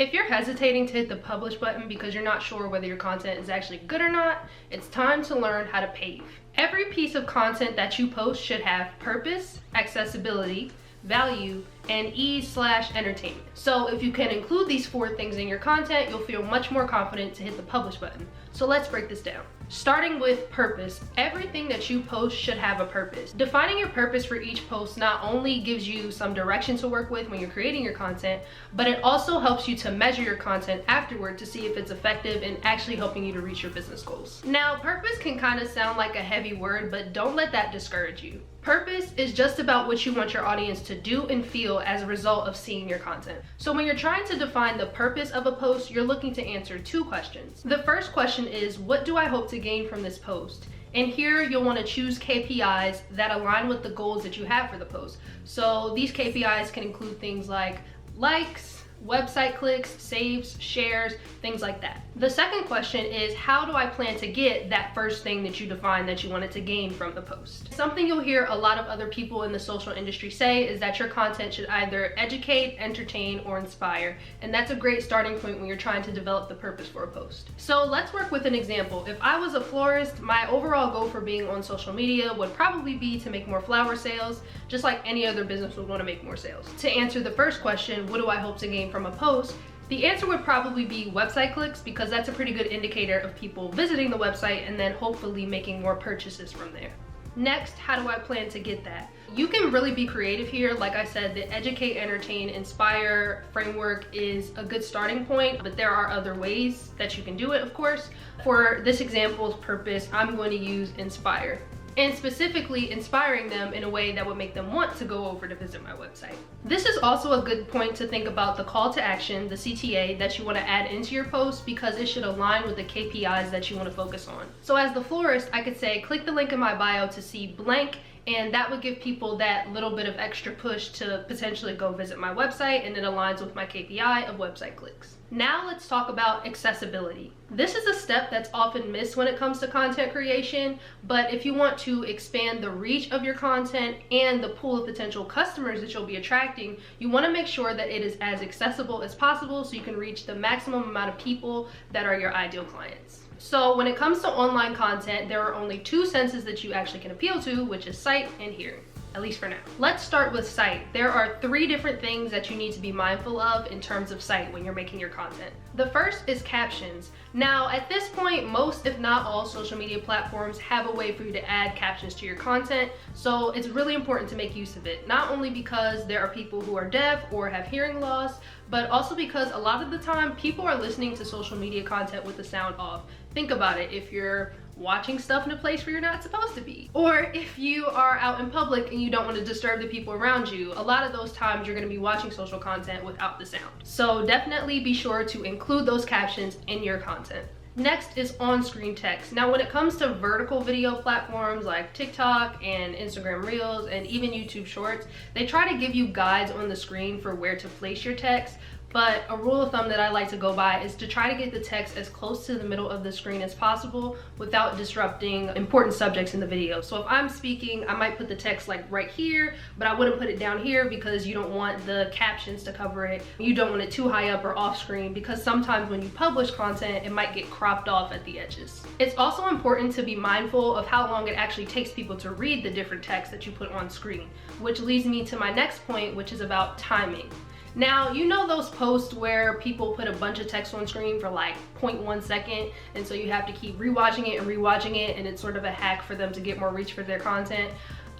If you're hesitating to hit the publish button because you're not sure whether your content is actually good or not, it's time to learn how to pave. Every piece of content that you post should have purpose, accessibility, value, and ease/entertainment. So if you can include these 4 things in your content, you'll feel much more confident to hit the publish button. So let's break this down. Starting with purpose, everything that you post should have a purpose. Defining your purpose for each post not only gives you some direction to work with when you're creating your content, but it also helps you to measure your content afterward to see if it's effective in actually helping you to reach your business goals. Now, purpose can kind of sound like a heavy word, but don't let that discourage you. Purpose is just about what you want your audience to do and feel as a result of seeing your content. So when you're trying to define the purpose of a post, you're looking to answer 2 questions. The first question is, what do I hope to gain from this post? And here you'll want to choose KPIs that align with the goals that you have for the post. So these KPIs can include things like likes, website clicks, saves, shares, things like that. The second question is, how do I plan to get that first thing that you define that you wanted to gain from the post? Something you'll hear a lot of other people in the social industry say is that your content should either educate, entertain, or inspire. And that's a great starting point when you're trying to develop the purpose for a post. So let's work with an example. If I was a florist, my overall goal for being on social media would probably be to make more flower sales, just like any other business would want to make more sales. To answer the first question, what do I hope to gain from a post? The answer would probably be website clicks, because that's a pretty good indicator of people visiting the website and then hopefully making more purchases from there. Next, how do I plan to get that? You can really be creative here. Like I said, the educate, entertain, inspire framework is a good starting point, but there are other ways that you can do it, of course. For this example's purpose, I'm going to use inspire, and specifically inspiring them in a way that would make them want to go over to visit my website. This is also a good point to think about the call to action, the CTA, that you want to add into your post, because it should align with the KPIs that you want to focus on. So as the florist, I could say, click the link in my bio to see blank, and that would give people that little bit of extra push to potentially go visit my website, and it aligns with my KPI of website clicks. Now let's talk about accessibility. This is a step that's often missed when it comes to content creation, but if you want to expand the reach of your content and the pool of potential customers that you'll be attracting, you want to make sure that it is as accessible as possible so you can reach the maximum amount of people that are your ideal clients. So when it comes to online content, there are only 2 senses that you actually can appeal to, which is sight and hearing. At least for now. Let's start with sight. There are 3 different things that you need to be mindful of in terms of sight when you're making your content. The first is captions. Now, at this point, most, if not all, social media platforms have a way for you to add captions to your content, so it's really important to make use of it. Not only because there are people who are deaf or have hearing loss, but also because a lot of the time, people are listening to social media content with the sound off. Think about it. If you're watching stuff in a place where you're not supposed to be, or if you are out in public and you don't want to disturb the people around you, a lot of those times you're going to be watching social content without the sound. So definitely be sure to include those captions in your content. Next is on-screen text. Now, when it comes to vertical video platforms like TikTok and Instagram Reels and even YouTube Shorts, they try to give you guides on the screen for where to place your text. But a rule of thumb that I like to go by is to try to get the text as close to the middle of the screen as possible without disrupting important subjects in the video. So if I'm speaking, I might put the text like right here, but I wouldn't put it down here because you don't want the captions to cover it. You don't want it too high up or off screen, because sometimes when you publish content, it might get cropped off at the edges. It's also important to be mindful of how long it actually takes people to read the different text that you put on screen, which leads me to my next point, which is about timing. Now, you know those posts where people put a bunch of text on screen for like 0.1 second, and so you have to keep rewatching it, and it's sort of a hack for them to get more reach for their content?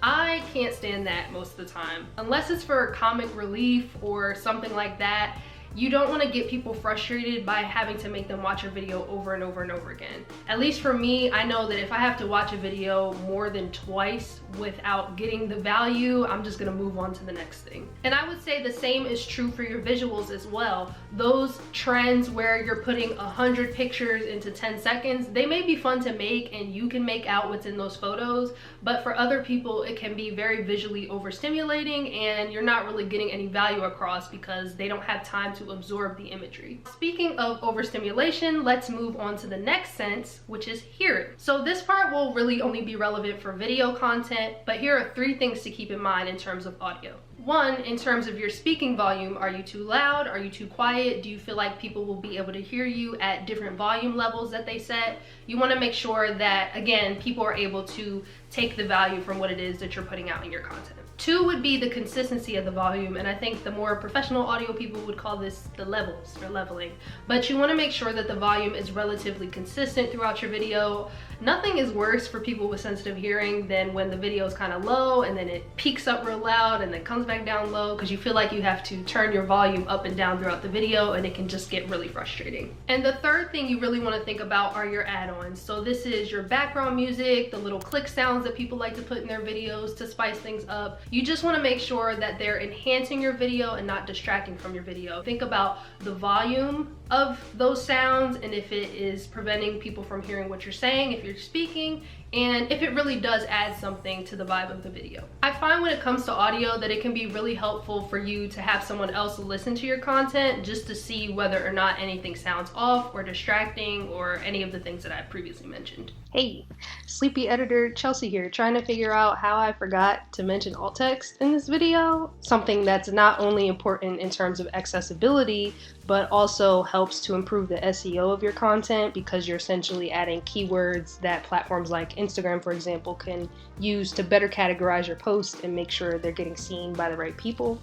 I can't stand that most of the time. Unless it's for comic relief or something like that, you don't want to get people frustrated by having to make them watch a video over and over and over again. At least for me, I know that if I have to watch a video more than twice without getting the value, I'm just gonna move on to the next thing. And I would say the same is true for your visuals as well. Those trends where you're putting 100 pictures into 10 seconds, they may be fun to make and you can make out what's in those photos, but for other people, it can be very visually overstimulating and you're not really getting any value across because they don't have time to absorb the imagery. Speaking of overstimulation, let's move on to the next sense, which is hearing. So this part will really only be relevant for video content, but here are 3 things to keep in mind in terms of audio. One, in terms of your speaking volume, are you too loud? Are you too quiet? Do you feel like people will be able to hear you at different volume levels that they set? You want to make sure that, again, people are able to take the value from what it is that you're putting out in your content. Two would be the consistency of the volume, and I think the more professional audio people would call this the levels or leveling. But you want to make sure that the volume is relatively consistent throughout your video. Nothing is worse for people with sensitive hearing than when the video is kind of low and then it peaks up real loud and then comes back down low, because you feel like you have to turn your volume up and down throughout the video, and it can just get really frustrating. And the third thing you really want to think about are your add-ons. So this is your background music, the little click sounds that people like to put in their videos to spice things up. You just want to make sure that they're enhancing your video and not distracting from your video. Think about the volume of those sounds and if it is preventing people from hearing what you're saying, if you're speaking, and if it really does add something to the vibe of the video. I find when it comes to audio that it can be really helpful for you to have someone else listen to your content just to see whether or not anything sounds off or distracting or any of the things that I previously mentioned. Hey, sleepy editor Chelsea here, trying to figure out how I forgot to mention alt text in this video. Something that's not only important in terms of accessibility, but also helps to improve the SEO of your content, because you're essentially adding keywords that platforms like Instagram, for example, can use to better categorize your posts and make sure they're getting seen by the right people.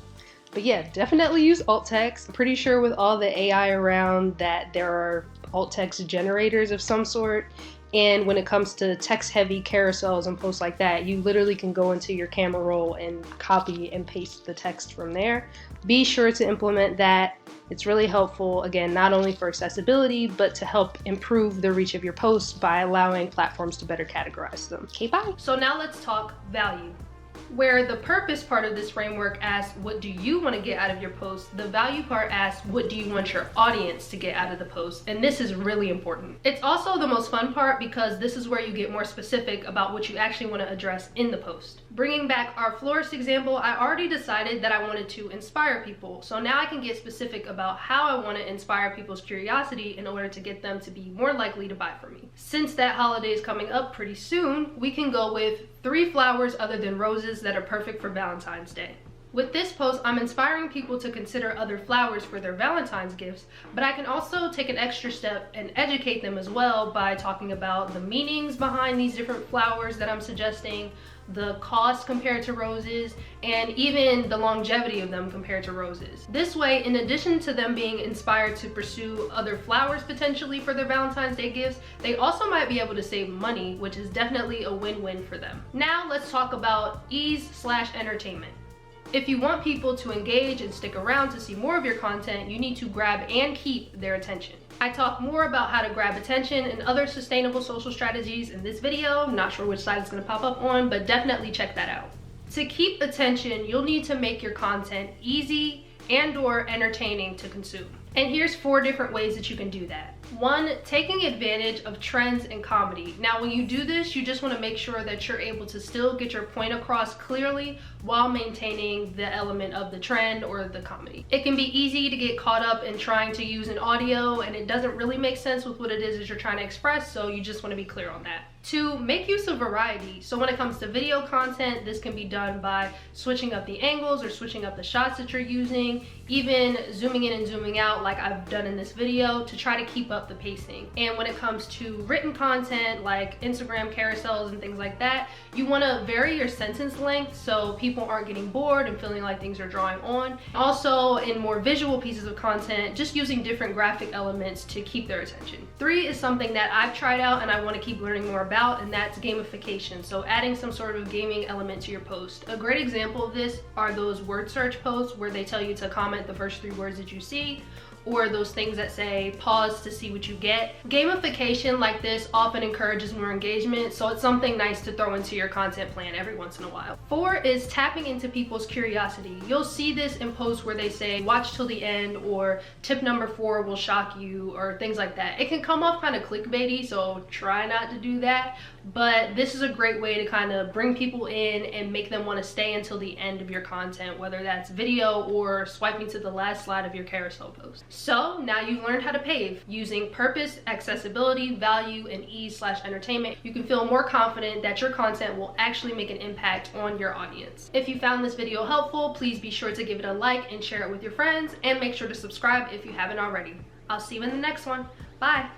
But yeah, definitely use alt text. I'm pretty sure with all the AI around that there are alt text generators of some sort. And when it comes to text heavy carousels and posts like that, you literally can go into your camera roll and copy and paste the text from there. Be sure to implement that. It's really helpful, again, not only for accessibility, but to help improve the reach of your posts by allowing platforms to better categorize them. Okay, bye. So now let's talk value. Where the purpose part of this framework asks, what do you want to get out of your post? The value part asks, what do you want your audience to get out of the post? And this is really important. It's also the most fun part, because this is where you get more specific about what you actually want to address in the post. Bringing back our florist example, I already decided that I wanted to inspire people. So now I can get specific about how I want to inspire people's curiosity in order to get them to be more likely to buy from me. Since that holiday is coming up pretty soon, we can go with 3 flowers other than roses that are perfect for Valentine's Day. With this post, I'm inspiring people to consider other flowers for their Valentine's gifts, but I can also take an extra step and educate them as well by talking about the meanings behind these different flowers that I'm suggesting, the cost compared to roses, and even the longevity of them compared to roses. This way, in addition to them being inspired to pursue other flowers potentially for their Valentine's Day gifts, they also might be able to save money, which is definitely a win-win for them. Now let's talk about ease/entertainment. If you want people to engage and stick around to see more of your content, you need to grab and keep their attention. I talk more about how to grab attention and other sustainable social strategies in this video. I'm not sure which side it's going to pop up on, but definitely check that out. To keep attention, you'll need to make your content easy and/or entertaining to consume. And here's 4 different ways that you can do that. 1, taking advantage of trends in comedy. Now, when you do this, you just want to make sure that you're able to still get your point across clearly while maintaining the element of the trend or the comedy. It can be easy to get caught up in trying to use an audio and it doesn't really make sense with what it is that you're trying to express, so you just want to be clear on that. 2, make use of variety. So when it comes to video content, this can be done by switching up the angles or switching up the shots that you're using, even zooming in and zooming out like I've done in this video to try to keep up the pacing. And when it comes to written content like Instagram carousels and things like that, you want to vary your sentence length so people aren't getting bored and feeling like things are drawing on. Also, in more visual pieces of content, just using different graphic elements to keep their attention. 3 is something that I've tried out and I want to keep learning more about, and that's gamification. So adding some sort of gaming element to your post. A great example of this are those word search posts where they tell you to comment the first 3 words that you see, or those things that say pause to see what you get. Gamification like this often encourages more engagement, so it's something nice to throw into your content plan every once in a while. 4 is tapping into people's curiosity. You'll see this in posts where they say watch till the end, or tip number 4 will shock you, or things like that. It can come off kind of clickbaity, so try not to do that, but this is a great way to kind of bring people in and make them want to stay until the end of your content, whether that's video or swiping to the last slide of your carousel post. So now you've learned how to pave. Using purpose, accessibility, value, and ease/entertainment, you can feel more confident that your content will actually make an impact on your audience. If you found this video helpful, please be sure to give it a like and share it with your friends, and make sure to subscribe if you haven't already. I'll see you in the next one. Bye.